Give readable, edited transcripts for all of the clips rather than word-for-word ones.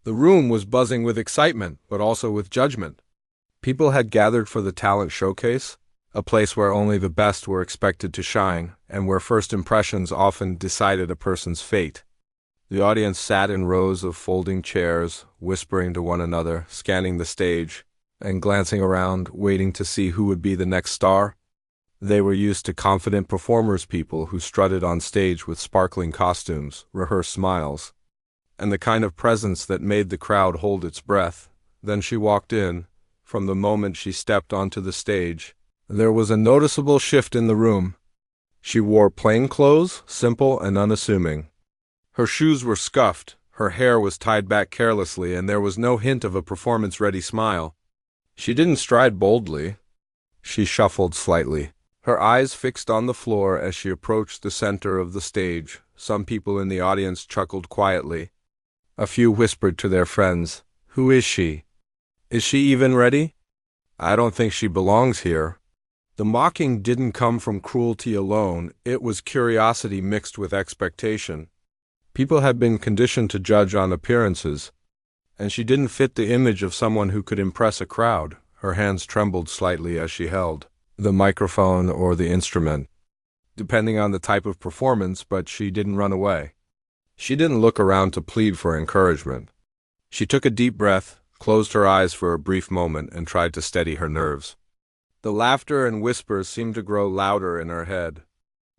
The room was buzzing with excitement, but also with judgment. People had gathered for the talent showcase, a place where only the best were expected to shine, and where first impressions often decided a person's fate. The audience sat in rows of folding chairs, whispering to one another, scanning the stage, and glancing around, waiting to see who would be the next star. They were used to confident performers, people who strutted on stage with sparkling costumes, rehearsed smiles, and the kind of presence that made the crowd hold its breath. Then she walked in. From the moment she stepped onto the stage, there was a noticeable shift in the room. She wore plain clothes, simple and unassuming. Her shoes were scuffed, her hair was tied back carelessly, and there was no hint of a performance-ready smile. She didn't stride boldly. She shuffled slightly, her eyes fixed on the floor as she approached the center of the stage. Some people in the audience chuckled quietly. A few whispered to their friends, "Who is she? Is she even ready? I don't think she belongs here." The mocking didn't come from cruelty alone, it was curiosity mixed with expectation. People had been conditioned to judge on appearances, and she didn't fit the image of someone who could impress a crowd. Her hands trembled slightly as she held the microphone or the instrument, depending on the type of performance, but she didn't run away. She didn't look around to plead for encouragement. She took a deep breath, closed her eyes for a brief moment, and tried to steady her nerves. The laughter and whispers seemed to grow louder in her head,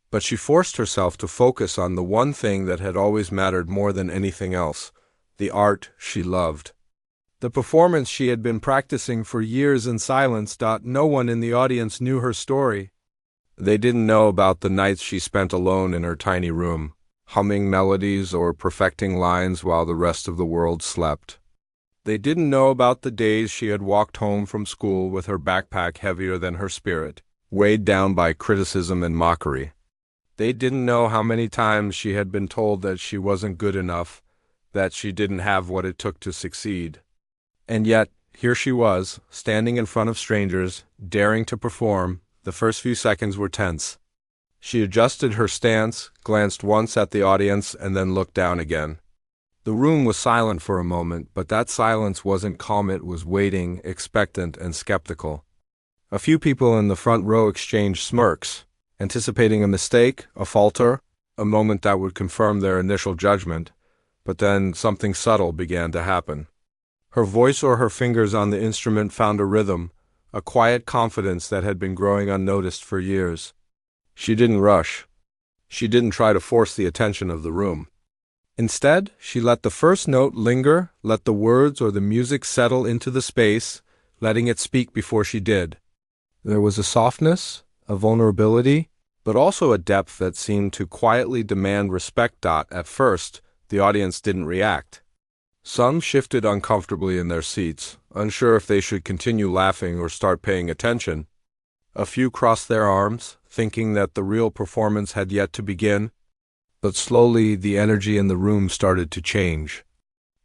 but she forced herself to focus on the one thing that had always mattered more than anything else, the art she loved. The performance she had been practicing for years in silence. No one in the audience knew her story. They didn't know about the nights she spent alone in her tiny room, humming melodies or perfecting lines while the rest of the world slept. They didn't know about the days she had walked home from school with her backpack heavier than her spirit, weighed down by criticism and mockery. They didn't know how many times she had been told that she wasn't good enough, that she didn't have what it took to succeed. And yet, here she was, standing in front of strangers, daring to perform. The first few seconds were tense. She adjusted her stance, glanced once at the audience, and then looked down again. The room was silent for a moment, but that silence wasn't calm. It was waiting, expectant, and skeptical. A few people in the front row exchanged smirks, anticipating a mistake, a falter, a moment that would confirm their initial judgment. But then something subtle began to happen. Her voice or her fingers on the instrument found a rhythm, a quiet confidence that had been growing unnoticed for years. She didn't rush. She didn't try to force the attention of the room. Instead, she let the first note linger, let the words or the music settle into the space, letting it speak before she did. There was a softness, a vulnerability, but also a depth that seemed to quietly demand respect. At first, the audience didn't react. Some shifted uncomfortably in their seats, unsure if they should continue laughing or start paying attention. A few crossed their arms, thinking that the real performance had yet to begin. But slowly the energy in the room started to change.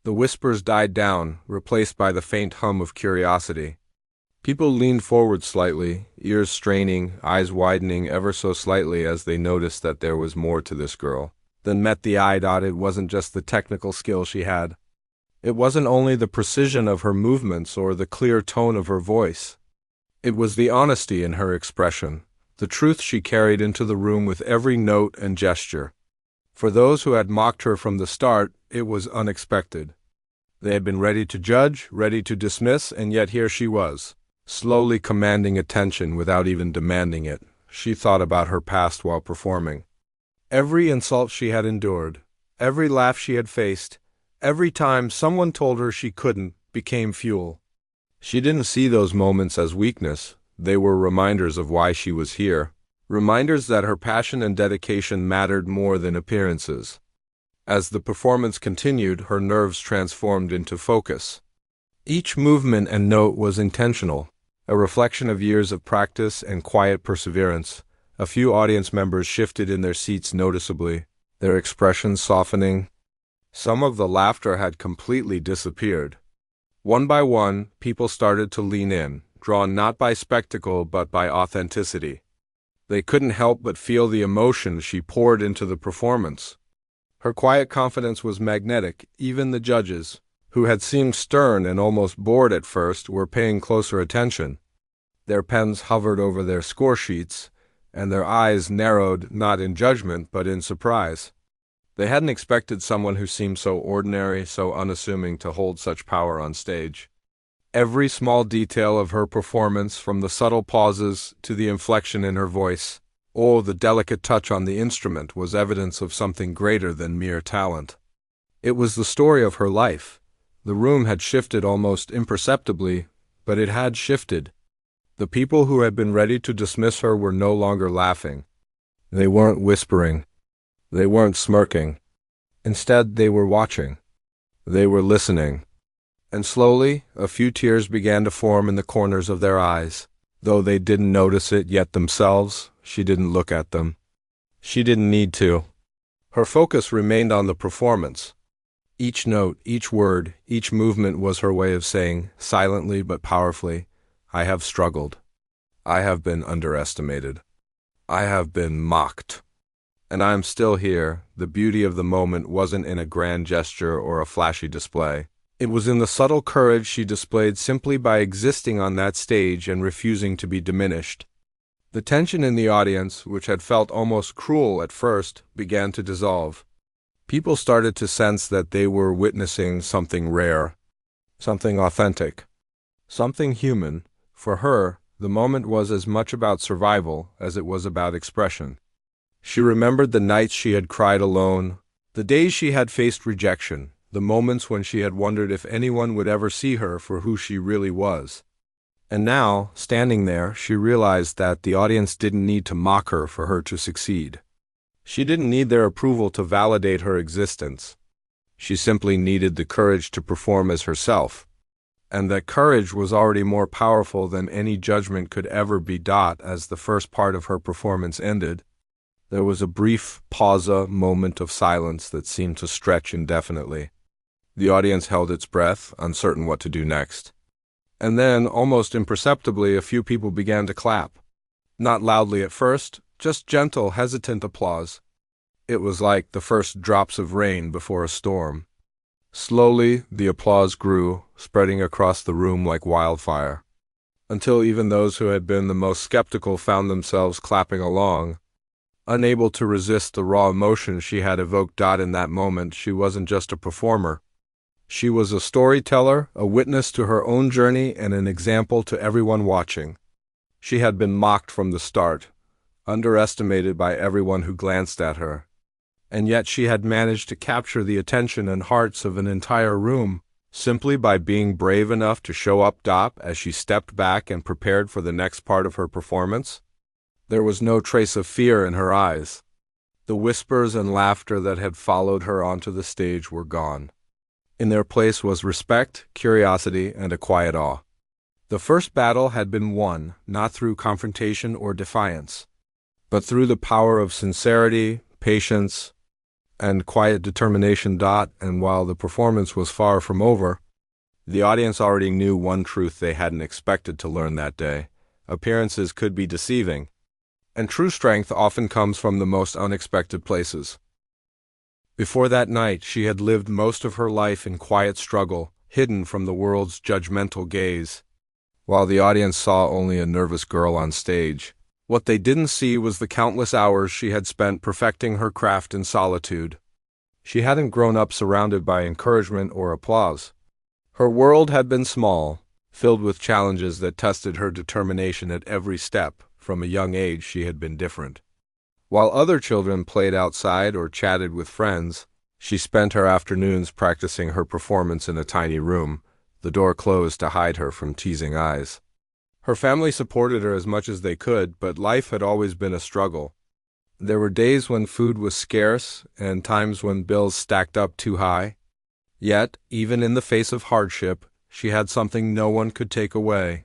The whispers died down, replaced by the faint hum of curiosity. People leaned forward slightly, ears straining, eyes widening ever so slightly as they noticed that there was more to this girl than met the eye. It wasn't just the technical skill she had. It wasn't only the precision of her movements or the clear tone of her voice. It was the honesty in her expression, the truth she carried into the room with every note and gesture. For those who had mocked her from the start, it was unexpected. They had been ready to judge, ready to dismiss, and yet here she was, slowly commanding attention without even demanding it. She thought about her past while performing. Every insult she had endured, every laugh she had faced, every time someone told her she couldn't, became fuel. She didn't see those moments as weakness. They were reminders of why she was here, reminders that her passion and dedication mattered more than appearances. As the performance continued, her nerves transformed into focus. Each movement and note was intentional, a reflection of years of practice and quiet perseverance. A few audience members shifted in their seats noticeably, their expressions softening. Some of the laughter had completely disappeared. One by one, people started to lean in, drawn not by spectacle but by authenticity. They couldn't help but feel the emotion she poured into the performance. Her quiet confidence was magnetic. Even the judges, who had seemed stern and almost bored at first, were paying closer attention. Their pens hovered over their score sheets, and their eyes narrowed not in judgment but in surprise. They hadn't expected someone who seemed so ordinary, so unassuming, to hold such power on stage. Every small detail of her performance, from the subtle pauses to the inflection in her voice, or the delicate touch on the instrument, was evidence of something greater than mere talent. It was the story of her life. The room had shifted almost imperceptibly, but it had shifted. The people who had been ready to dismiss her were no longer laughing. They weren't whispering. They weren't smirking. Instead, they were watching. They were listening. And slowly, a few tears began to form in the corners of their eyes. Though they didn't notice it yet themselves, she didn't look at them. She didn't need to. Her focus remained on the performance. Each note, each word, each movement was her way of saying, silently but powerfully, I have struggled. I have been underestimated. I have been mocked. And I am still here. The beauty of the moment wasn't in a grand gesture or a flashy display. It was in the subtle courage she displayed simply by existing on that stage and refusing to be diminished. The tension in the audience, which had felt almost cruel at first, began to dissolve. People started to sense that they were witnessing something rare, something authentic, something human. For her, the moment was as much about survival as it was about expression. She remembered the nights she had cried alone, the days she had faced rejection, the moments when she had wondered if anyone would ever see her for who she really was. And now, standing there, she realized that the audience didn't need to mock her for her to succeed. She didn't need their approval to validate her existence. She simply needed the courage to perform as herself. And that courage was already more powerful than any judgment could ever be. As the first part of her performance ended, there was a brief moment of silence that seemed to stretch indefinitely. The audience held its breath, uncertain what to do next. And then, almost imperceptibly, a few people began to clap. Not loudly at first, just gentle, hesitant applause. It was like the first drops of rain before a storm. Slowly, the applause grew, spreading across the room like wildfire, until even those who had been the most skeptical found themselves clapping along. Unable to resist the raw emotion she had evoked. In that moment, she wasn't just a performer. She was a storyteller, a witness to her own journey, and an example to everyone watching. She had been mocked from the start, underestimated by everyone who glanced at her. And yet she had managed to capture the attention and hearts of an entire room, simply by being brave enough to show up. As she stepped back and prepared for the next part of her performance, there was no trace of fear in her eyes. The whispers and laughter that had followed her onto the stage were gone. In their place was respect, curiosity, and a quiet awe. The first battle had been won, not through confrontation or defiance, but through the power of sincerity, patience, and quiet determination. And while the performance was far from over, the audience already knew one truth they hadn't expected to learn that day. Appearances could be deceiving, and true strength often comes from the most unexpected places. Before that night, she had lived most of her life in quiet struggle, hidden from the world's judgmental gaze. While the audience saw only a nervous girl on stage, what they didn't see was the countless hours she had spent perfecting her craft in solitude. She hadn't grown up surrounded by encouragement or applause. Her world had been small, filled with challenges that tested her determination at every step. From a young age, she had been different. While other children played outside or chatted with friends, she spent her afternoons practicing her performance in a tiny room, the door closed to hide her from teasing eyes. Her family supported her as much as they could, but life had always been a struggle. There were days when food was scarce and times when bills stacked up too high. Yet, even in the face of hardship, she had something no one could take away.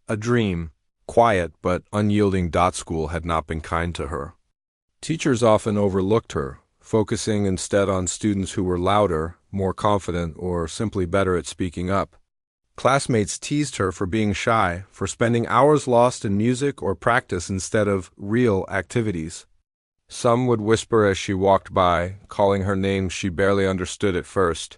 A dream, quiet but unyielding. School had not been kind to her. Teachers often overlooked her, focusing instead on students who were louder, more confident, or simply better at speaking up. Classmates teased her for being shy, for spending hours lost in music or practice instead of real activities. Some would whisper as she walked by, calling her names she barely understood at first.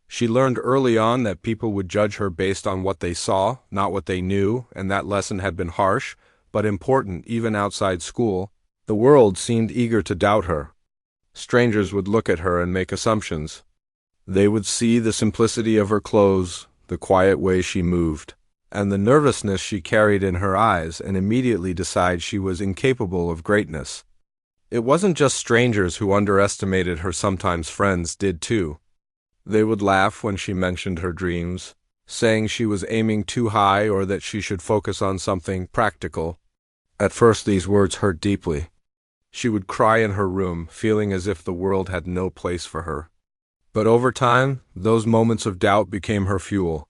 She learned early on that people would judge her based on what they saw, not what they knew, and that lesson had been harsh, but important even outside school. The world seemed eager to doubt her. Strangers would look at her and make assumptions. They would see the simplicity of her clothes, the quiet way she moved, and the nervousness she carried in her eyes, and immediately decide she was incapable of greatness. It wasn't just strangers who underestimated her, sometimes friends did too. They would laugh when she mentioned her dreams, saying she was aiming too high or that she should focus on something practical. At first these words hurt deeply. She would cry in her room, feeling as if the world had no place for her. But over time, those moments of doubt became her fuel.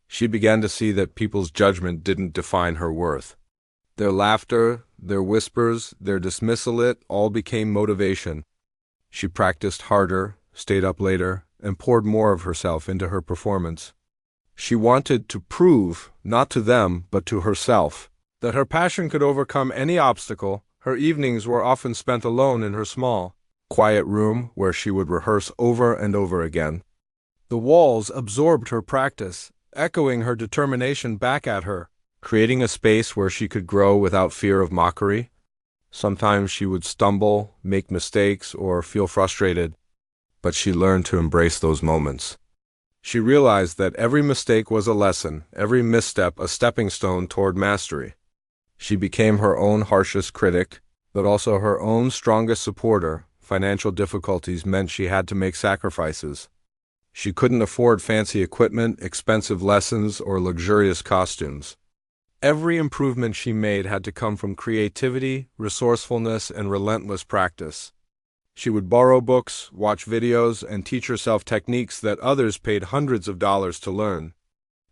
She began to see that people's judgment didn't define her worth. Their laughter, their whispers, their dismissal, it all became motivation. She practiced harder, stayed up later, and poured more of herself into her performance. She wanted to prove, not to them, but to herself, that her passion could overcome any obstacle. Her evenings were often spent alone in her small, quiet room where she would rehearse over and over again. The walls absorbed her practice, echoing her determination back at her, creating a space where she could grow without fear of mockery. Sometimes she would stumble, make mistakes, or feel frustrated, but she learned to embrace those moments. She realized that every mistake was a lesson, every misstep a stepping stone toward mastery. She became her own harshest critic, but also her own strongest supporter. Financial difficulties meant she had to make sacrifices. She couldn't afford fancy equipment, expensive lessons, or luxurious costumes. Every improvement she made had to come from creativity, resourcefulness, and relentless practice. She would borrow books, watch videos, and teach herself techniques that others paid hundreds of dollars to learn.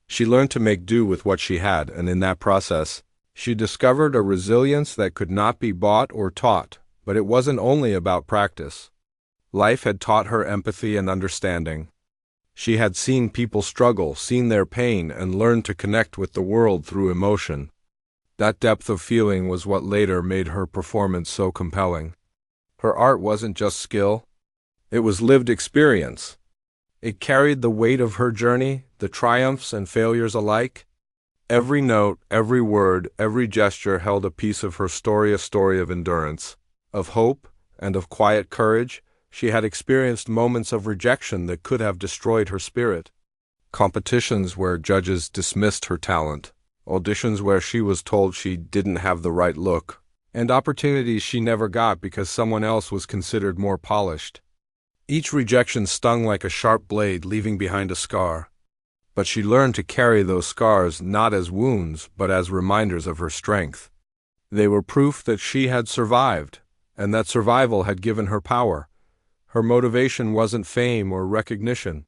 She learned to make do with what she had, and in that process, she discovered a resilience that could not be bought or taught, but it wasn't only about practice. Life had taught her empathy and understanding. She had seen people struggle, seen their pain, and learned to connect with the world through emotion. That depth of feeling was what later made her performance so compelling. Her art wasn't just skill, it was lived experience. It carried the weight of her journey, the triumphs and failures alike. Every note, every word, every gesture held a piece of her story, a story of endurance, of hope, and of quiet courage. She had experienced moments of rejection that could have destroyed her spirit. Competitions where judges dismissed her talent, auditions where she was told she didn't have the right look, and opportunities she never got because someone else was considered more polished. Each rejection stung like a sharp blade, leaving behind a scar. But she learned to carry those scars not as wounds, but as reminders of her strength. They were proof that she had survived, and that survival had given her power. Her motivation wasn't fame or recognition.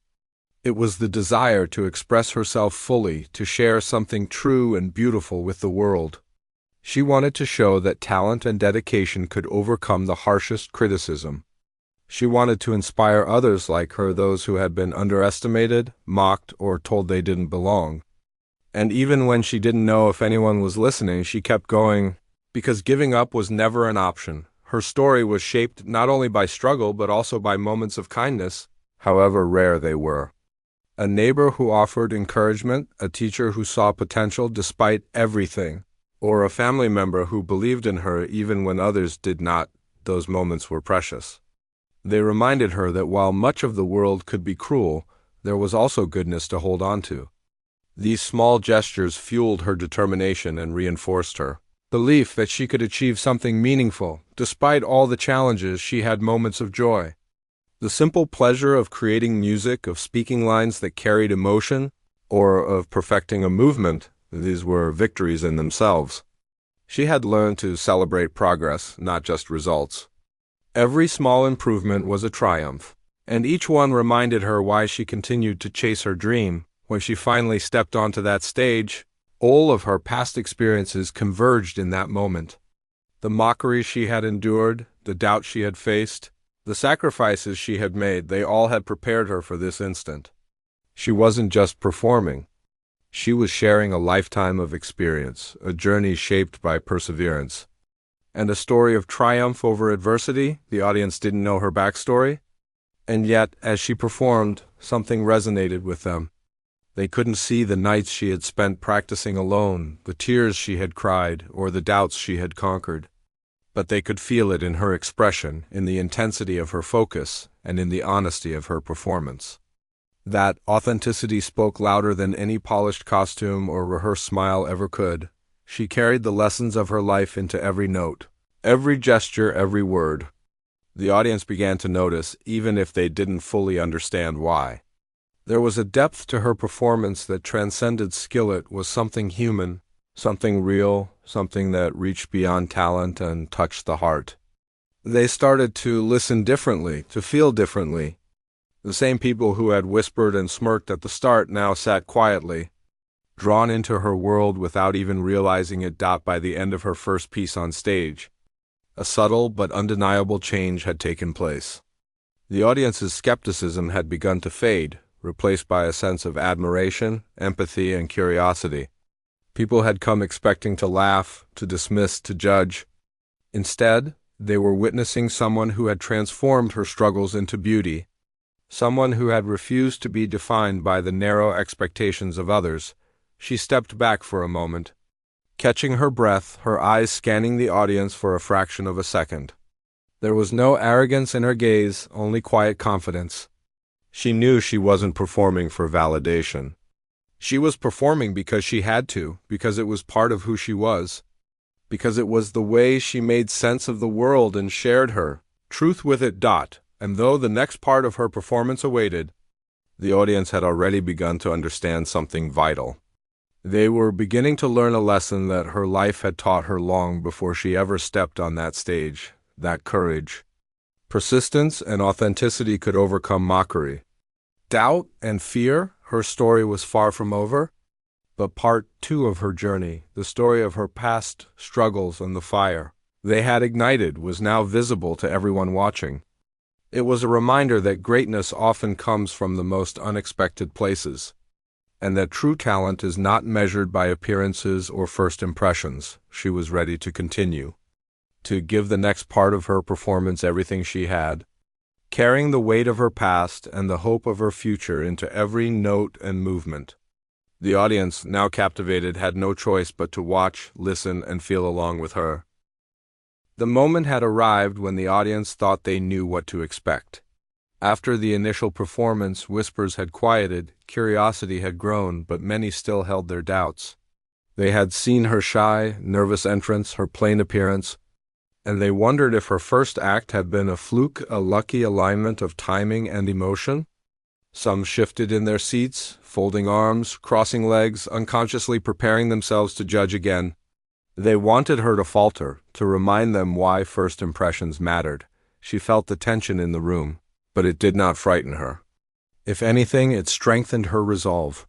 It was the desire to express herself fully, to share something true and beautiful with the world. She wanted to show that talent and dedication could overcome the harshest criticism. She wanted to inspire others like her, those who had been underestimated, mocked, or told they didn't belong. And even when she didn't know if anyone was listening, she kept going, because giving up was never an option. Her story was shaped not only by struggle but also by moments of kindness, however rare they were. A neighbor who offered encouragement, a teacher who saw potential despite everything, or a family member who believed in her even when others did not. Those moments were precious. They reminded her that while much of the world could be cruel, there was also goodness to hold on to. These small gestures fueled her determination and reinforced her belief that she could achieve something meaningful. Despite all the challenges, she had moments of joy. The simple pleasure of creating music, of speaking lines that carried emotion, or of perfecting a movement, these were victories in themselves. She had learned to celebrate progress, not just results. Every small improvement was a triumph, and each one reminded her why she continued to chase her dream. When she finally stepped onto that stage, all of her past experiences converged in that moment. The mockery she had endured, the doubt she had faced, the sacrifices she had made, they all had prepared her for this instant. She wasn't just performing. She was sharing a lifetime of experience, a journey shaped by perseverance. And a story of triumph over adversity. The audience didn't know her backstory. And yet, as she performed, something resonated with them. They couldn't see the nights she had spent practicing alone, the tears she had cried, or the doubts she had conquered. But they could feel it in her expression, in the intensity of her focus, and in the honesty of her performance. That authenticity spoke louder than any polished costume or rehearsed smile ever could. She carried the lessons of her life into every note, every gesture, every word. The audience began to notice, even if they didn't fully understand why. There was a depth to her performance that transcended skill. It was something human, something real, something that reached beyond talent and touched the heart. They started to listen differently, to feel differently. The same people who had whispered and smirked at the start now sat quietly, drawn into her world without even realizing it. By the end of her first piece on stage, a subtle but undeniable change had taken place. The audience's skepticism had begun to fade, replaced by a sense of admiration, empathy, and curiosity. People had come expecting to laugh, to dismiss, to judge. Instead, they were witnessing someone who had transformed her struggles into beauty, someone who had refused to be defined by the narrow expectations of others. She stepped back for a moment, catching her breath, her eyes scanning the audience for a fraction of a second. There was no arrogance in her gaze, only quiet confidence. She knew she wasn't performing for validation. She was performing because she had to, because it was part of who she was, because it was the way she made sense of the world and shared her truth with it. And though the next part of her performance awaited, the audience had already begun to understand something vital. They were beginning to learn a lesson that her life had taught her long before she ever stepped on that stage, that courage, persistence, and authenticity could overcome mockery. Doubt and fear, her story was far from over, but part 2 of her journey, the story of her past struggles and the fire they had ignited, was now visible to everyone watching. It was a reminder that greatness often comes from the most unexpected places, and that true talent is not measured by appearances or first impressions. She was ready to continue, to give the next part of her performance everything she had, carrying the weight of her past and the hope of her future into every note and movement. The audience, now captivated, had no choice but to watch, listen, and feel along with her. The moment had arrived when the audience thought they knew what to expect. After the initial performance, whispers had quieted, curiosity had grown, but many still held their doubts. They had seen her shy, nervous entrance, her plain appearance, and they wondered if her first act had been a fluke, a lucky alignment of timing and emotion. Some shifted in their seats, folding arms, crossing legs, unconsciously preparing themselves to judge again. They wanted her to falter, to remind them why first impressions mattered. She felt the tension in the room, but it did not frighten her. If anything, it strengthened her resolve.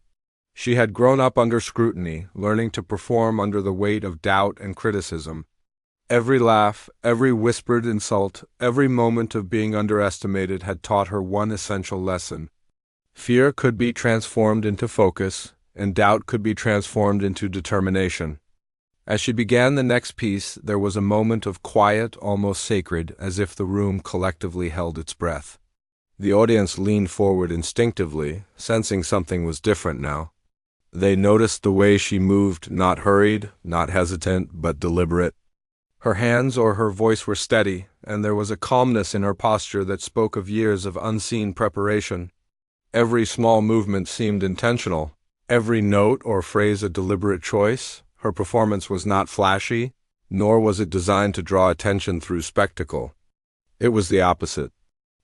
She had grown up under scrutiny, learning to perform under the weight of doubt and criticism. Every laugh, every whispered insult, every moment of being underestimated had taught her one essential lesson. Fear could be transformed into focus, and doubt could be transformed into determination. As she began the next piece, there was a moment of quiet, almost sacred, as if the room collectively held its breath. The audience leaned forward instinctively, sensing something was different now. They noticed the way she moved, not hurried, not hesitant, but deliberate. Her hands or her voice were steady, and there was a calmness in her posture that spoke of years of unseen preparation. Every small movement seemed intentional, every note or phrase a deliberate choice. Her performance was not flashy, nor was it designed to draw attention through spectacle. It was the opposite.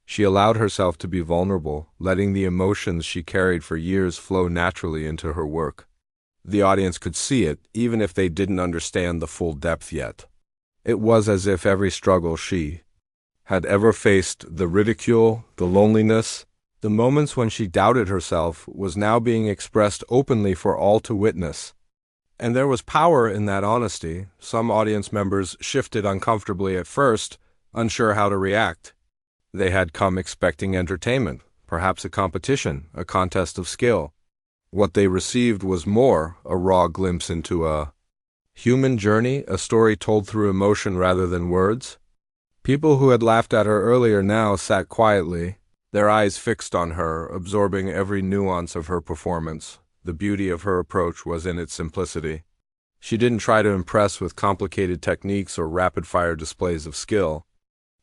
She allowed herself to be vulnerable, letting the emotions she carried for years flow naturally into her work. The audience could see it, even if they didn't understand the full depth yet. It was as if every struggle she had ever faced, the ridicule, the loneliness, the moments when she doubted herself, was now being expressed openly for all to witness. And there was power in that honesty. Some audience members shifted uncomfortably at first, unsure how to react. They had come expecting entertainment, perhaps a competition, a contest of skill. What they received was more, a raw glimpse into a human journey, a story told through emotion rather than words. People who had laughed at her earlier now sat quietly, their eyes fixed on her, absorbing every nuance of her performance. The beauty of her approach was in its simplicity. She didn't try to impress with complicated techniques or rapid-fire displays of skill.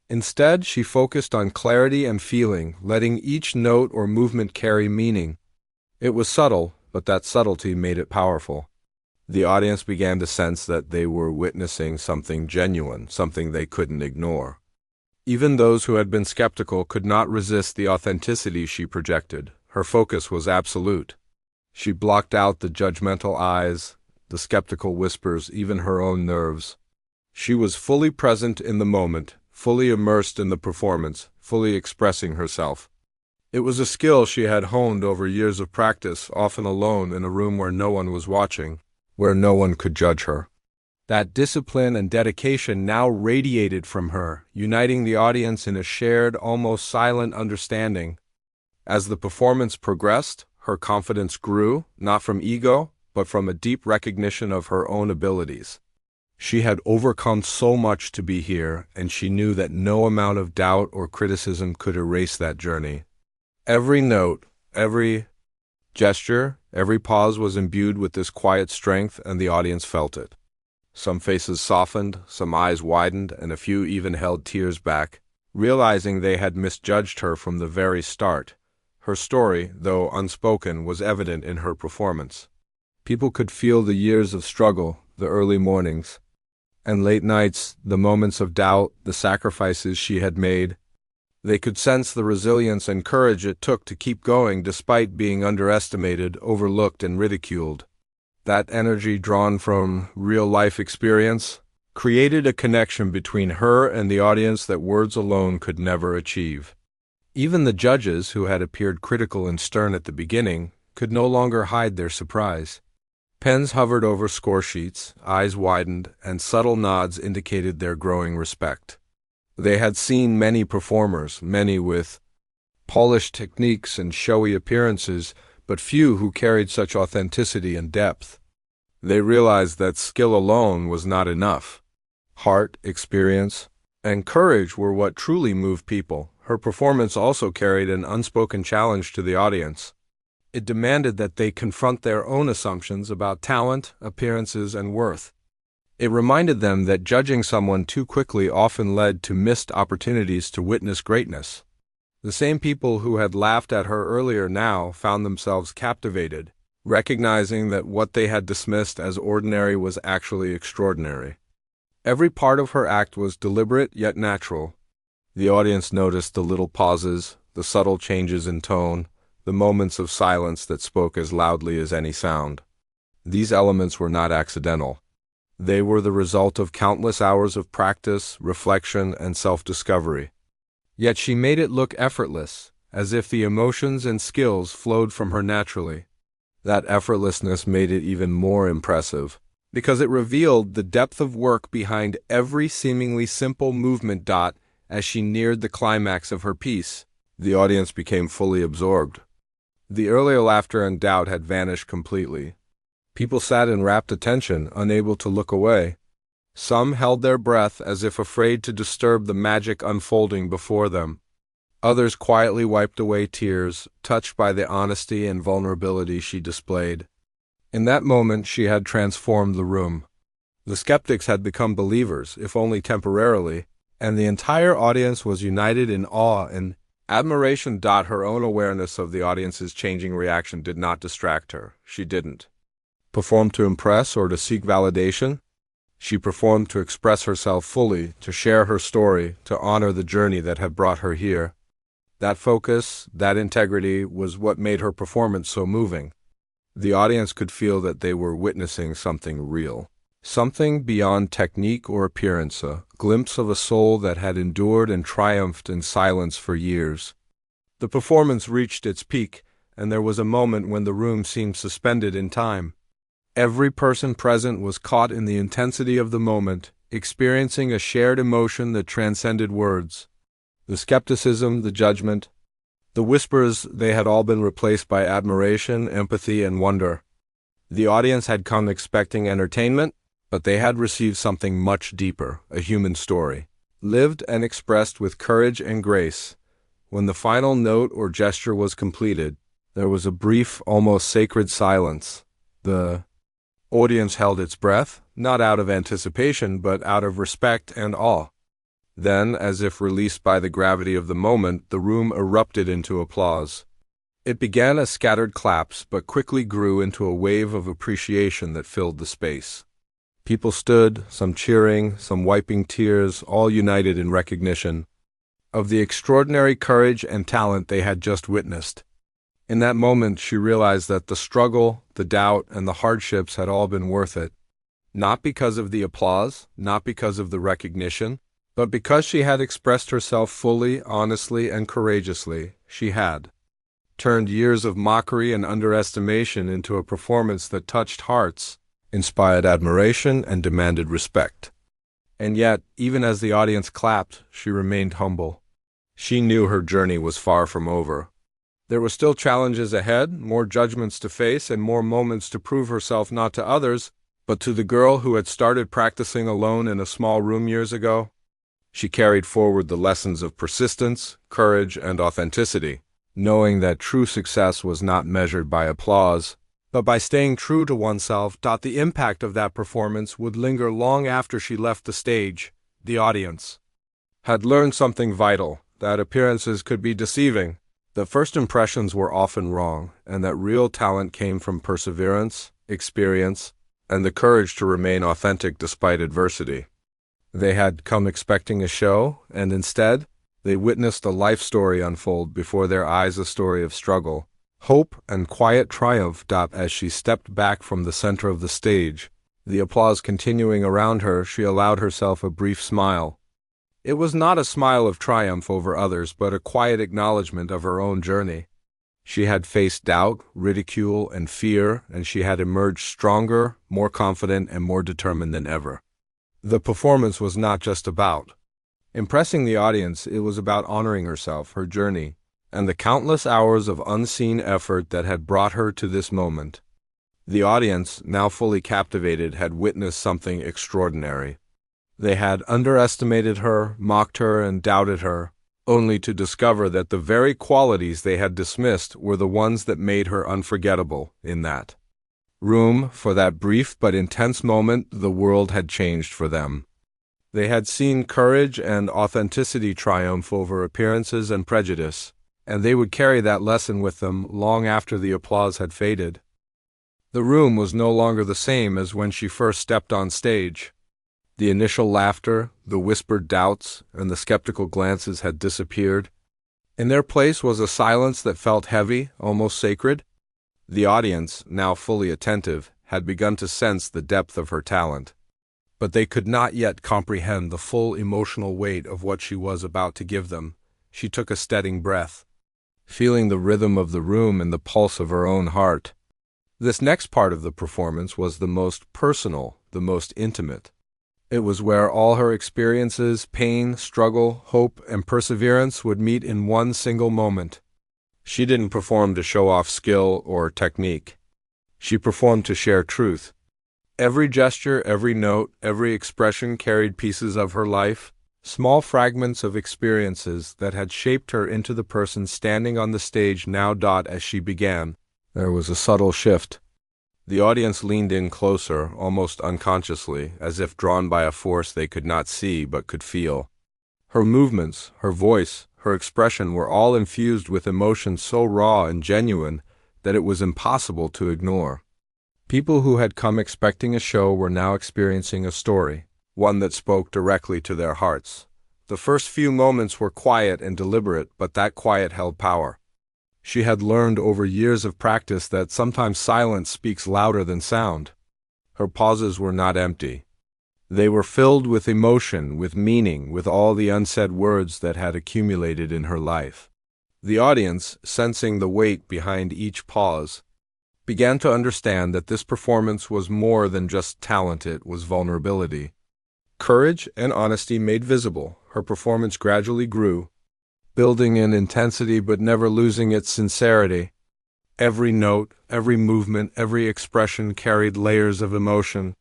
Instead, she focused on clarity and feeling, letting each note or movement carry meaning. It was subtle, but that subtlety made it powerful. The audience began to sense that they were witnessing something genuine, something they couldn't ignore. Even those who had been skeptical could not resist the authenticity she projected. Her focus was absolute. She blocked out the judgmental eyes, the skeptical whispers, even her own nerves. She was fully present in the moment, fully immersed in the performance, fully expressing herself. It was a skill she had honed over years of practice, often alone in a room where no one was watching, where no one could judge her. That discipline and dedication now radiated from her, uniting the audience in a shared, almost silent understanding. As the performance progressed, her confidence grew, not from ego, but from a deep recognition of her own abilities. She had overcome so much to be here, and she knew that no amount of doubt or criticism could erase that journey. Every note, every gesture, every pause was imbued with this quiet strength, and the audience felt it. Some faces softened, some eyes widened, and a few even held tears back, realizing they had misjudged her from the very start. Her story, though unspoken, was evident in her performance. People could feel the years of struggle, the early mornings and late nights, the moments of doubt, the sacrifices she had made. They could sense the resilience and courage it took to keep going despite being underestimated, overlooked, and ridiculed. That energy, drawn from real-life experience, created a connection between her and the audience that words alone could never achieve. Even the judges, who had appeared critical and stern at the beginning, could no longer hide their surprise. Pens hovered over score sheets, eyes widened, and subtle nods indicated their growing respect. They had seen many performers, many with polished techniques and showy appearances, but few who carried such authenticity and depth. They realized that skill alone was not enough. Heart, experience, and courage were what truly moved people. Her performance also carried an unspoken challenge to the audience. It demanded that they confront their own assumptions about talent, appearances, and worth. It reminded them that judging someone too quickly often led to missed opportunities to witness greatness. The same people who had laughed at her earlier now found themselves captivated, recognizing that what they had dismissed as ordinary was actually extraordinary. Every part of her act was deliberate yet natural. The audience noticed the little pauses, the subtle changes in tone, the moments of silence that spoke as loudly as any sound. These elements were not accidental. They were the result of countless hours of practice, reflection, and self-discovery. Yet she made it look effortless, as if the emotions and skills flowed from her naturally. That effortlessness made it even more impressive, because it revealed the depth of work behind every seemingly simple movement. As she neared the climax of her piece, the audience became fully absorbed. The earlier laughter and doubt had vanished completely. People sat in rapt attention, unable to look away. Some held their breath as if afraid to disturb the magic unfolding before them. Others quietly wiped away tears, touched by the honesty and vulnerability she displayed. In that moment, she had transformed the room. The skeptics had become believers, if only temporarily, and the entire audience was united in awe and admiration. Her own awareness of the audience's changing reaction did not distract her. She didn't perform to impress or to seek validation. She performed to express herself fully, to share her story, to honor the journey that had brought her here. That focus, that integrity, was what made her performance so moving. The audience could feel that they were witnessing something real, something beyond technique or appearance, a glimpse of a soul that had endured and triumphed in silence for years. The performance reached its peak, and there was a moment when the room seemed suspended in time. Every person present was caught in the intensity of the moment, experiencing a shared emotion that transcended words. The skepticism, the judgment, the whispers, they had all been replaced by admiration, empathy, and wonder. The audience had come expecting entertainment, but they had received something much deeper, a human story, lived and expressed with courage and grace. When the final note or gesture was completed, there was a brief, almost sacred silence. The audience held its breath, not out of anticipation, but out of respect and awe. Then, as if released by the gravity of the moment, the room erupted into applause. It began as scattered claps, but quickly grew into a wave of appreciation that filled the space. People stood, some cheering, some wiping tears, all united in recognition of the extraordinary courage and talent they had just witnessed. In that moment, she realized that the struggle, the doubt, and the hardships had all been worth it. Not because of the applause, not because of the recognition, but because she had expressed herself fully, honestly, and courageously. She had turned years of mockery and underestimation into a performance that touched hearts, inspired admiration, and demanded respect. And yet, even as the audience clapped, she remained humble. She knew her journey was far from over. There were still challenges ahead, more judgments to face, and more moments to prove herself not to others, but to the girl who had started practicing alone in a small room years ago. She carried forward the lessons of persistence, courage, and authenticity, knowing that true success was not measured by applause, but by staying true to oneself. The impact of that performance would linger long after she left the stage. The audience had learned something vital, that appearances could be deceiving, that first impressions were often wrong, and that real talent came from perseverance, experience, and the courage to remain authentic despite adversity. They had come expecting a show, and instead, they witnessed a life story unfold before their eyes, a story of struggle, hope, and quiet triumph. As she stepped back from the center of the stage, the applause continuing around her, she allowed herself a brief smile. It was not a smile of triumph over others, but a quiet acknowledgement of her own journey. She had faced doubt, ridicule, and fear, and she had emerged stronger, more confident, and more determined than ever. The performance was not just about impressing the audience, it was about honoring herself, her journey, and the countless hours of unseen effort that had brought her to this moment. The audience, now fully captivated, had witnessed something extraordinary. They had underestimated her, mocked her, and doubted her, only to discover that the very qualities they had dismissed were the ones that made her unforgettable. In that room, for that brief but intense moment, the world had changed for them. They had seen courage and authenticity triumph over appearances and prejudice, and they would carry that lesson with them long after the applause had faded. The room was no longer the same as when she first stepped on stage. The initial laughter, the whispered doubts, and the skeptical glances had disappeared. In their place was a silence that felt heavy, almost sacred. The audience, now fully attentive, had begun to sense the depth of her talent, but they could not yet comprehend the full emotional weight of what she was about to give them. She took a steadying breath, feeling the rhythm of the room and the pulse of her own heart. This next part of the performance was the most personal, the most intimate. It was where all her experiences, pain, struggle, hope, and perseverance would meet in one single moment. She didn't perform to show off skill or technique. She performed to share truth. Every gesture, every note, every expression carried pieces of her life, small fragments of experiences that had shaped her into the person standing on the stage now. As she began, there was a subtle shift. The audience leaned in closer, almost unconsciously, as if drawn by a force they could not see but could feel. Her movements, her voice, her expression were all infused with emotion so raw and genuine that it was impossible to ignore. People who had come expecting a show were now experiencing a story, one that spoke directly to their hearts. The first few moments were quiet and deliberate, but that quiet held power. She had learned over years of practice that sometimes silence speaks louder than sound. Her pauses were not empty. They were filled with emotion, with meaning, with all the unsaid words that had accumulated in her life. The audience, sensing the weight behind each pause, began to understand that this performance was more than just talent, it was vulnerability. Courage and honesty made visible, her performance gradually grew, building in intensity but never losing its sincerity. Every note, every movement, every expression carried layers of emotion.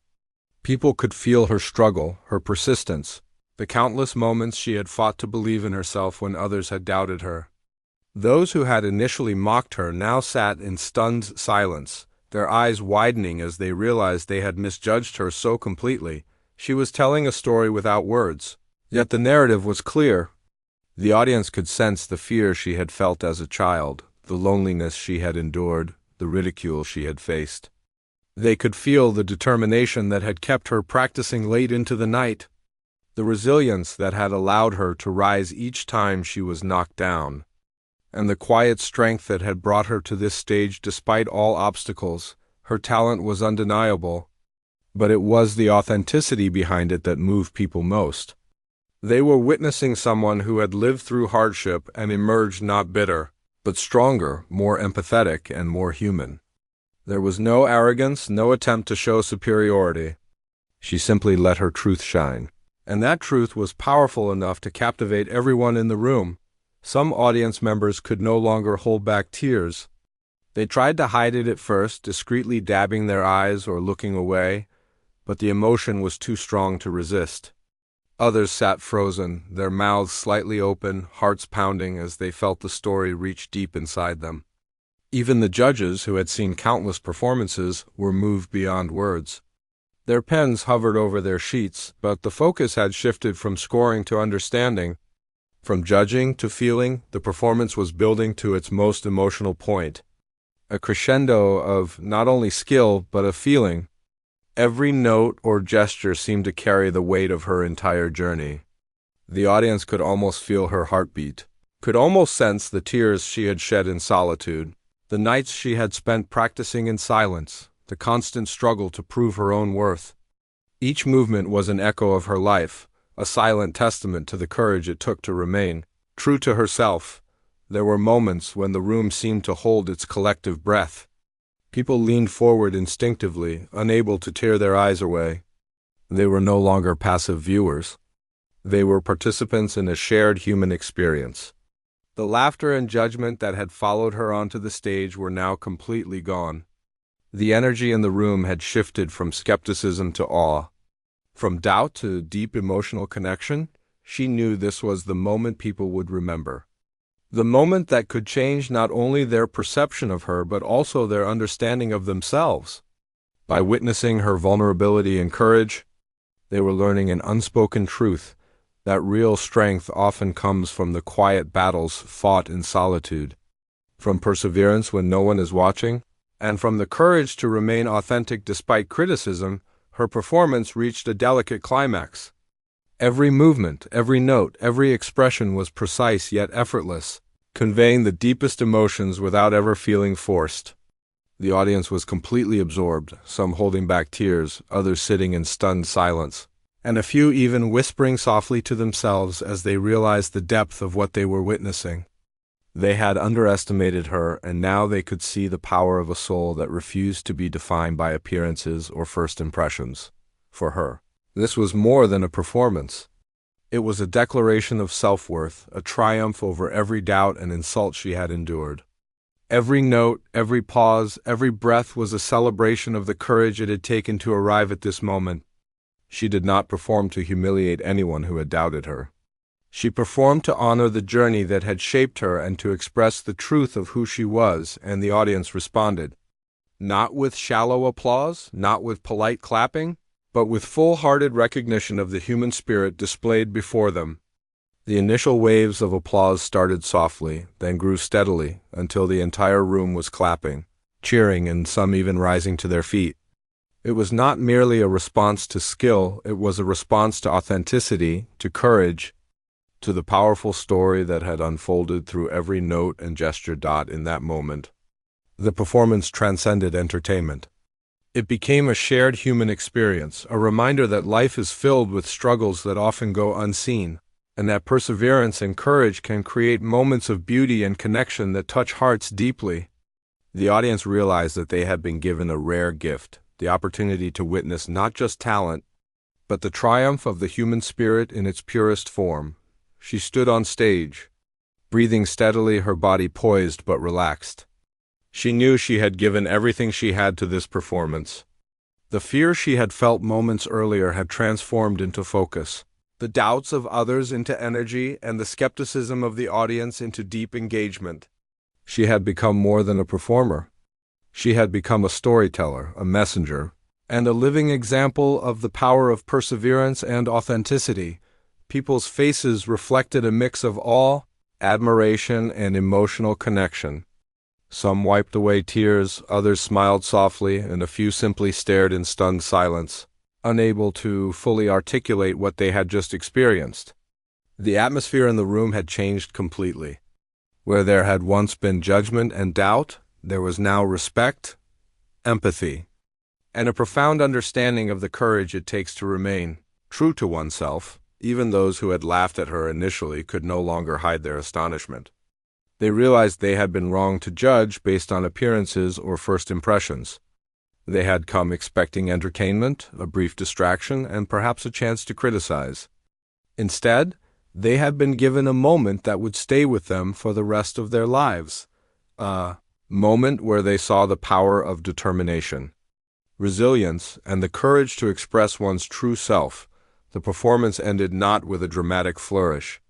People could feel her struggle, her persistence, the countless moments she had fought to believe in herself when others had doubted her. Those who had initially mocked her now sat in stunned silence, their eyes widening as they realized they had misjudged her so completely. She was telling a story without words, yet the narrative was clear. The audience could sense the fear she had felt as a child, the loneliness she had endured, the ridicule she had faced. They could feel the determination that had kept her practicing late into the night, the resilience that had allowed her to rise each time she was knocked down, and the quiet strength that had brought her to this stage despite all obstacles. Her talent was undeniable, but it was the authenticity behind it that moved people most. They were witnessing someone who had lived through hardship and emerged not bitter, but stronger, more empathetic, and more human. There was no arrogance, no attempt to show superiority. She simply let her truth shine. And that truth was powerful enough to captivate everyone in the room. Some audience members could no longer hold back tears. They tried to hide it at first, discreetly dabbing their eyes or looking away, but the emotion was too strong to resist. Others sat frozen, their mouths slightly open, hearts pounding as they felt the story reach deep inside them. Even the judges, who had seen countless performances, were moved beyond words. Their pens hovered over their sheets, but the focus had shifted from scoring to understanding. From judging to feeling, the performance was building to its most emotional point. A crescendo of not only skill, but of feeling. Every note or gesture seemed to carry the weight of her entire journey. The audience could almost feel her heartbeat, could almost sense the tears she had shed in solitude, the nights she had spent practicing in silence, the constant struggle to prove her own worth. Each movement was an echo of her life, a silent testament to the courage it took to remain true to herself. There were moments when the room seemed to hold its collective breath. People leaned forward instinctively, unable to tear their eyes away. They were no longer passive viewers. They were participants in a shared human experience. The laughter and judgment that had followed her onto the stage were now completely gone. The energy in the room had shifted from skepticism to awe. From doubt to deep emotional connection. She knew this was the moment people would remember. The moment that could change not only their perception of her but also their understanding of themselves. By witnessing her vulnerability and courage, they were learning an unspoken truth, that real strength often comes from the quiet battles fought in solitude, from perseverance when no one is watching, and from the courage to remain authentic despite criticism. Her performance reached a delicate climax. Every movement, every note, every expression was precise yet effortless, conveying the deepest emotions without ever feeling forced. The audience was completely absorbed, some holding back tears, others sitting in stunned silence, and a few even whispering softly to themselves as they realized the depth of what they were witnessing. They had underestimated her, and now they could see the power of a soul that refused to be defined by appearances or first impressions. For her, this was more than a performance. It was a declaration of self-worth, a triumph over every doubt and insult she had endured. Every note, every pause, every breath was a celebration of the courage it had taken to arrive at this moment. She did not perform to humiliate anyone who had doubted her. She performed to honor the journey that had shaped her and to express the truth of who she was, and the audience responded. Not with shallow applause, not with polite clapping, but with full-hearted recognition of the human spirit displayed before them. The initial waves of applause started softly, then grew steadily, until the entire room was clapping, cheering, and some even rising to their feet. It was not merely a response to skill, it was a response to authenticity, to courage, to the powerful story that had unfolded through every note and gesture. In that moment, the performance transcended entertainment. It became a shared human experience, a reminder that life is filled with struggles that often go unseen, and that perseverance and courage can create moments of beauty and connection that touch hearts deeply. The audience realized that they had been given a rare gift, the opportunity to witness not just talent, but the triumph of the human spirit in its purest form. She stood on stage, breathing steadily, her body poised but relaxed. She knew she had given everything she had to this performance. The fear she had felt moments earlier had transformed into focus. the doubts of others into energy, and the skepticism of the audience into deep engagement. She had become more than a performer. She had become a storyteller, a messenger, and a living example of the power of perseverance and authenticity. People's faces reflected a mix of awe, admiration, and emotional connection. Some wiped away tears, others smiled softly, and a few simply stared in stunned silence, unable to fully articulate what they had just experienced. The atmosphere in the room had changed completely. Where there had once been judgment and doubt, there was now respect, empathy, and a profound understanding of the courage it takes to remain true to oneself. Even those who had laughed at her initially could no longer hide their astonishment. They realized they had been wrong to judge based on appearances or first impressions. They had come expecting entertainment, a brief distraction, and perhaps a chance to criticize. Instead, they had been given a moment that would stay with them for the rest of their lives. A moment where they saw the power of determination, resilience, and the courage to express one's true self. The performance ended not with a dramatic flourish,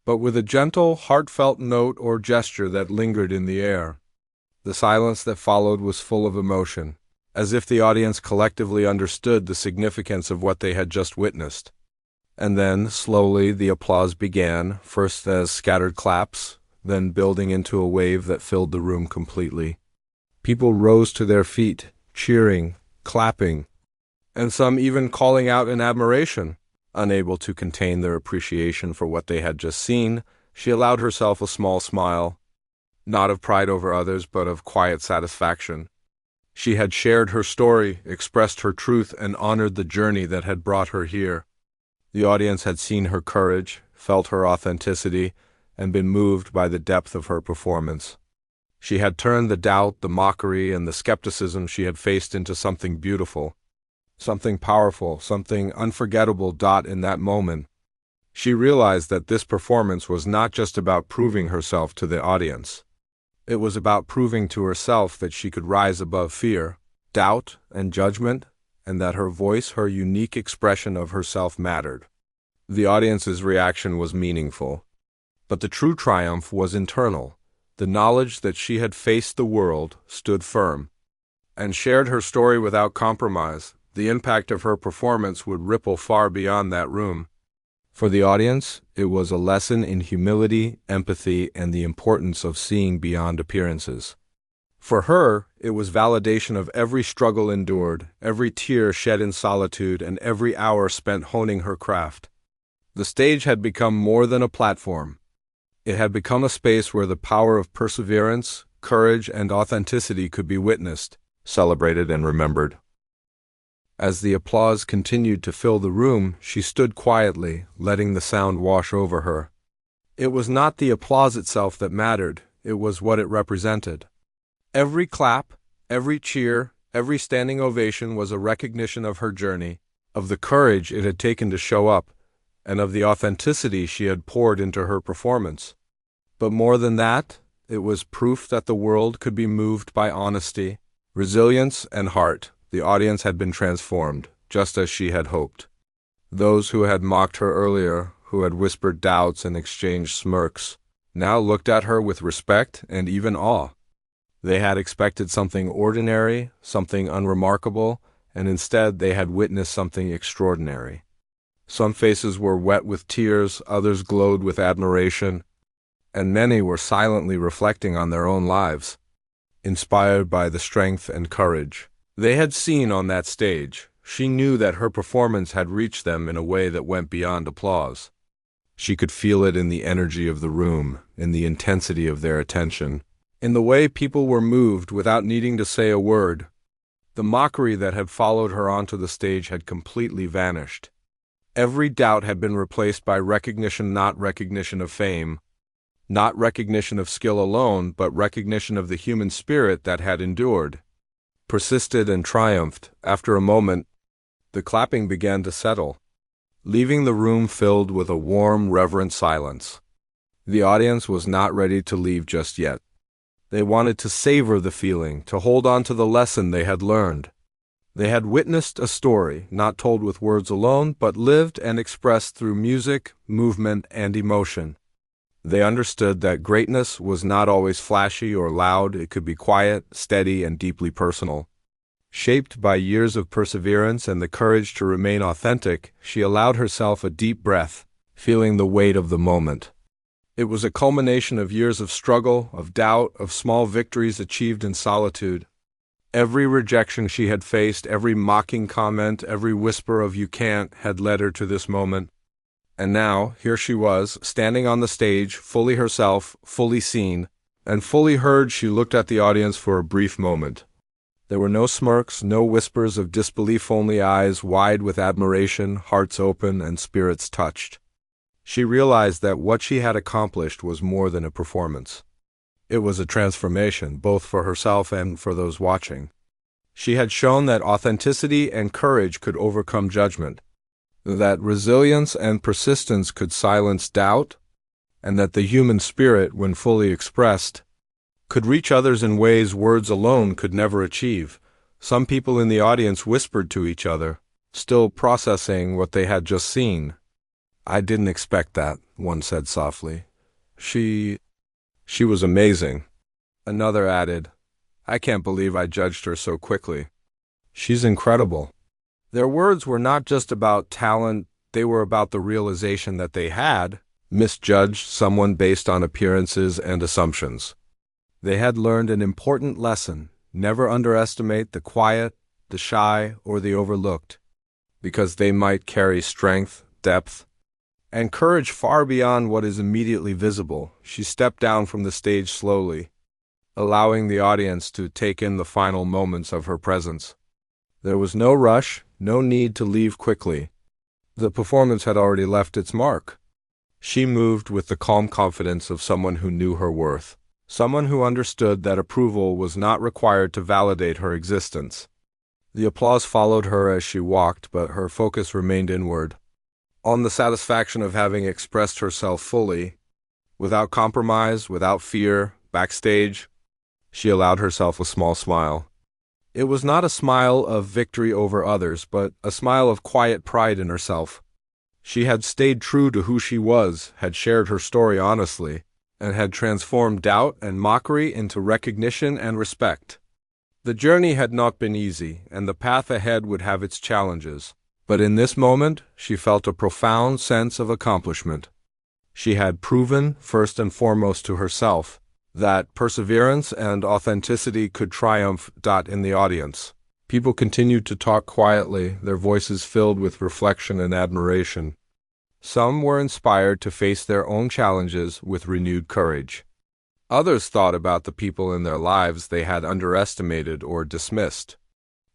but with a gentle, heartfelt note or gesture that lingered in the air. The silence that followed was full of emotion, as if the audience collectively understood the significance of what they had just witnessed. And then, slowly, the applause began, first as scattered claps, then building into a wave that filled the room completely. People rose to their feet, cheering, clapping, and some even calling out in admiration. Unable to contain their appreciation for what they had just seen, she allowed herself a small smile, not of pride over others, but of quiet satisfaction. She had shared her story, expressed her truth, and honored the journey that had brought her here. The audience had seen her courage, felt her authenticity, and been moved by the depth of her performance. She had turned the doubt, the mockery, and the skepticism she had faced into something beautiful, something powerful, something unforgettable. In that moment, she realized that this performance was not just about proving herself to the audience. It was about proving to herself that she could rise above fear, doubt, and judgment, and that her voice, her unique expression of herself, mattered. The audience's reaction was meaningful, but the true triumph was internal. The knowledge that she had faced the world, stood firm, and shared her story without compromise. The impact of her performance would ripple far beyond that room. For the audience, it was a lesson in humility, empathy, and the importance of seeing beyond appearances. For her, it was validation of every struggle endured, every tear shed in solitude, and every hour spent honing her craft. The stage had become more than a platform. It had become a space where the power of perseverance, courage, and authenticity could be witnessed, celebrated, and remembered. As the applause continued to fill the room, she stood quietly, letting the sound wash over her. It was not the applause itself that mattered, it was what it represented. Every clap, every cheer, every standing ovation was a recognition of her journey, of the courage it had taken to show up, and of the authenticity she had poured into her performance. But more than that, it was proof that the world could be moved by honesty, resilience, and heart. The audience had been transformed, just as she had hoped. Those who had mocked her earlier, who had whispered doubts and exchanged smirks, now looked at her with respect and even awe. They had expected something ordinary, something unremarkable, and instead they had witnessed something extraordinary. Some faces were wet with tears, others glowed with admiration, and many were silently reflecting on their own lives, inspired by the strength and courage they had seen on that stage. She knew that her performance had reached them in a way that went beyond applause. She could feel it in the energy of the room, in the intensity of their attention, in the way people were moved without needing to say a word. The mockery that had followed her onto the stage had completely vanished. Every doubt had been replaced by recognition, not recognition of fame, not recognition of skill alone, but recognition of the human spirit that had endured, persisted, and triumphed. After a moment, the clapping began to settle, leaving the room filled with a warm, reverent silence. The audience was not ready to leave just yet. They wanted to savor the feeling, to hold on to the lesson they had learned. They had witnessed a story, not told with words alone, but lived and expressed through music, movement, and emotion. They understood that greatness was not always flashy or loud. It could be quiet, steady, and deeply personal. Shaped by years of perseverance and the courage to remain authentic, she allowed herself a deep breath, feeling the weight of the moment. It was a culmination of years of struggle, of doubt, of small victories achieved in solitude. Every rejection she had faced, every mocking comment, every whisper of "you can't," had led her to this moment. And now, here she was, standing on the stage, fully herself, fully seen, and fully heard. She looked at the audience for a brief moment. There were no smirks, no whispers of disbelief, only eyes wide with admiration, hearts open, and spirits touched. She realized that what she had accomplished was more than a performance. It was a transformation, both for herself and for those watching. She had shown that authenticity and courage could overcome judgment, that resilience and persistence could silence doubt, and that the human spirit, when fully expressed, could reach others in ways words alone could never achieve. Some people in the audience whispered to each other, still processing what they had just seen. "I didn't expect that," one said softly. She was amazing." Another added, "I can't believe I judged her so quickly. She's incredible." Their words were not just about talent, they were about the realization that they had misjudged someone based on appearances and assumptions. They had learned an important lesson: never underestimate the quiet, the shy, or the overlooked, because they might carry strength, depth, and courage far beyond what is immediately visible. She stepped down from the stage slowly, allowing the audience to take in the final moments of her presence. There was no rush, no need to leave quickly. The performance had already left its mark. She moved with the calm confidence of someone who knew her worth, someone who understood that approval was not required to validate her existence. The applause followed her as she walked, but her focus remained inward, on the satisfaction of having expressed herself fully, without compromise, without fear. Backstage, she allowed herself a small smile. It was not a smile of victory over others, but a smile of quiet pride in herself. She had stayed true to who she was, had shared her story honestly, and had transformed doubt and mockery into recognition and respect. The journey had not been easy, and the path ahead would have its challenges. But in this moment, she felt a profound sense of accomplishment. She had proven, first and foremost to herself, that perseverance and authenticity could triumph. In the audience, people continued to talk quietly, their voices filled with reflection and admiration. Some were inspired to face their own challenges with renewed courage. Others thought about the people in their lives they had underestimated or dismissed.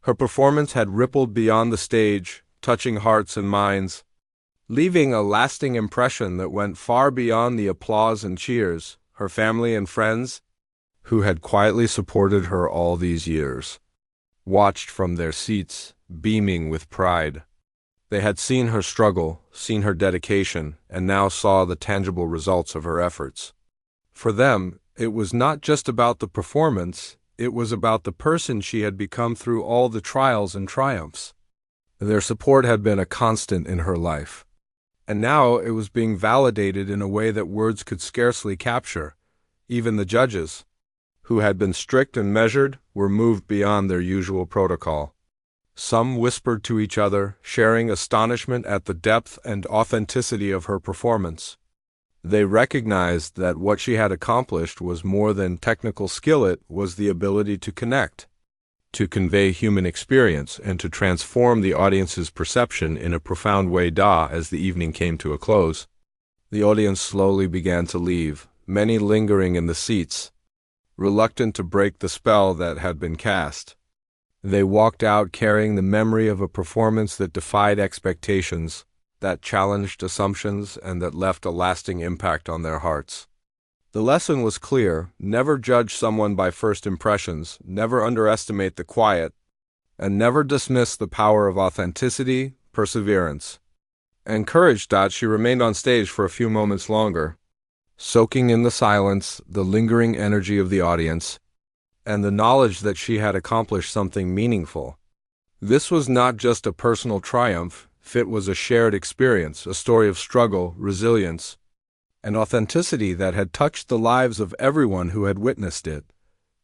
Her performance had rippled beyond the stage, touching hearts and minds, leaving a lasting impression that went far beyond the applause and cheers. Her family and friends, who had quietly supported her all these years, watched from their seats, beaming with pride. They had seen her struggle, seen her dedication, and now saw the tangible results of her efforts. For them, it was not just about the performance, it was about the person she had become through all the trials and triumphs. Their support had been a constant in her life, and now it was being validated in a way that words could scarcely capture. Even the judges, who had been strict and measured, were moved beyond their usual protocol. Some whispered to each other, sharing astonishment at the depth and authenticity of her performance. They recognized that what she had accomplished was more than technical skill. It was the ability to connect, to convey human experience, and to transform the audience's perception in a profound way. As the evening came to a close, the audience slowly began to leave, many lingering in the seats, reluctant to break the spell that had been cast. They walked out carrying the memory of a performance that defied expectations, that challenged assumptions, and that left a lasting impact on their hearts. The lesson was clear: never judge someone by first impressions, never underestimate the quiet, and never dismiss the power of authenticity, perseverance, and courage. She remained on stage for a few moments longer, soaking in the silence, the lingering energy of the audience, and the knowledge that she had accomplished something meaningful. This was not just a personal triumph, it was a shared experience, a story of struggle, resilience, and authenticity that had touched the lives of everyone who had witnessed it.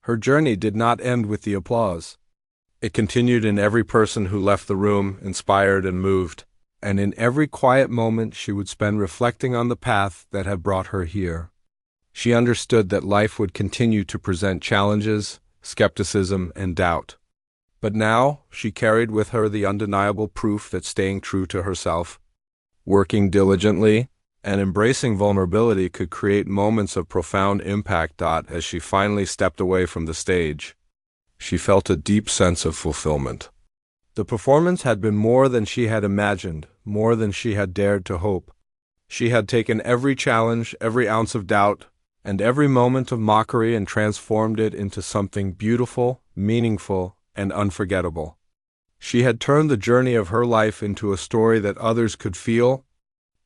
Her journey did not end with the applause. It continued in every person who left the room, inspired and moved, and in every quiet moment she would spend reflecting on the path that had brought her here. She understood that life would continue to present challenges, skepticism, and doubt. But now she carried with her the undeniable proof that staying true to herself, working diligently, and embracing vulnerability could create moments of profound impact. As she finally stepped away from the stage, she felt a deep sense of fulfillment. The performance had been more than she had imagined, more than she had dared to hope. She had taken every challenge, every ounce of doubt, and every moment of mockery and transformed it into something beautiful, meaningful, and unforgettable. She had turned the journey of her life into a story that others could feel,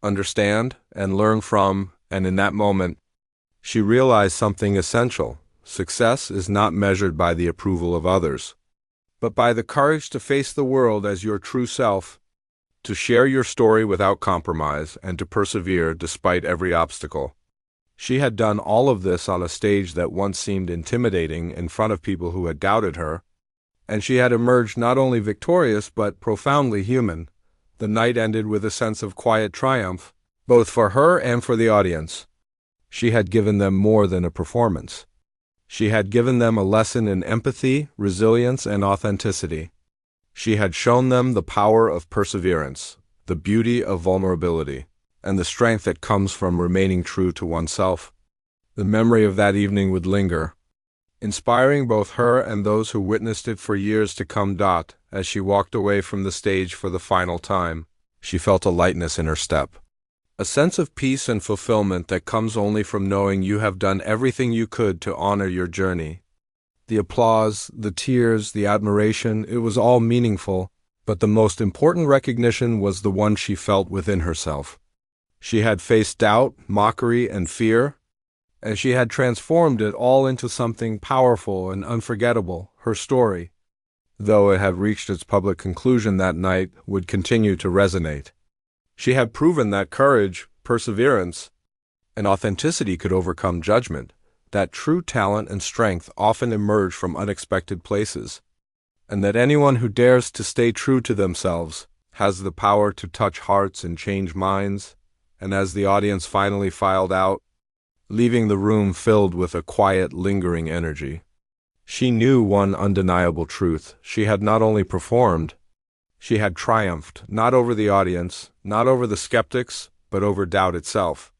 understand, and learn from, and in that moment, she realized something essential. Success is not measured by the approval of others, but by the courage to face the world as your true self, to share your story without compromise, and to persevere despite every obstacle. She had done all of this on a stage that once seemed intimidating in front of people who had doubted her, and she had emerged not only victorious but profoundly human. The night ended with a sense of quiet triumph, both for her and for the audience. She had given them more than a performance. She had given them a lesson in empathy, resilience, and authenticity. She had shown them the power of perseverance, the beauty of vulnerability, and the strength that comes from remaining true to oneself. The memory of that evening would linger, inspiring both her and those who witnessed it for years to come. As she walked away from the stage for the final time, she felt a lightness in her step, a sense of peace and fulfillment that comes only from knowing you have done everything you could to honor your journey. The applause, the tears, the admiration, it was all meaningful, but the most important recognition was the one she felt within herself. She had faced doubt, mockery, and fear, and she had transformed it all into something powerful and unforgettable. Her story, though it had reached its public conclusion that night, would continue to resonate. She had proven that courage, perseverance, and authenticity could overcome judgment, that true talent and strength often emerge from unexpected places, and that anyone who dares to stay true to themselves has the power to touch hearts and change minds. And as the audience finally filed out, leaving the room filled with a quiet, lingering energy, she knew one undeniable truth. She had not only performed, she had triumphed, not over the audience, not over the skeptics, but over doubt itself.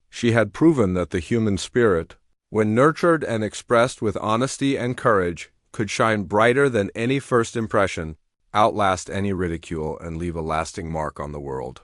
She had proven that the human spirit, when nurtured and expressed with honesty and courage, could shine brighter than any first impression, outlast any ridicule, and leave a lasting mark on the world.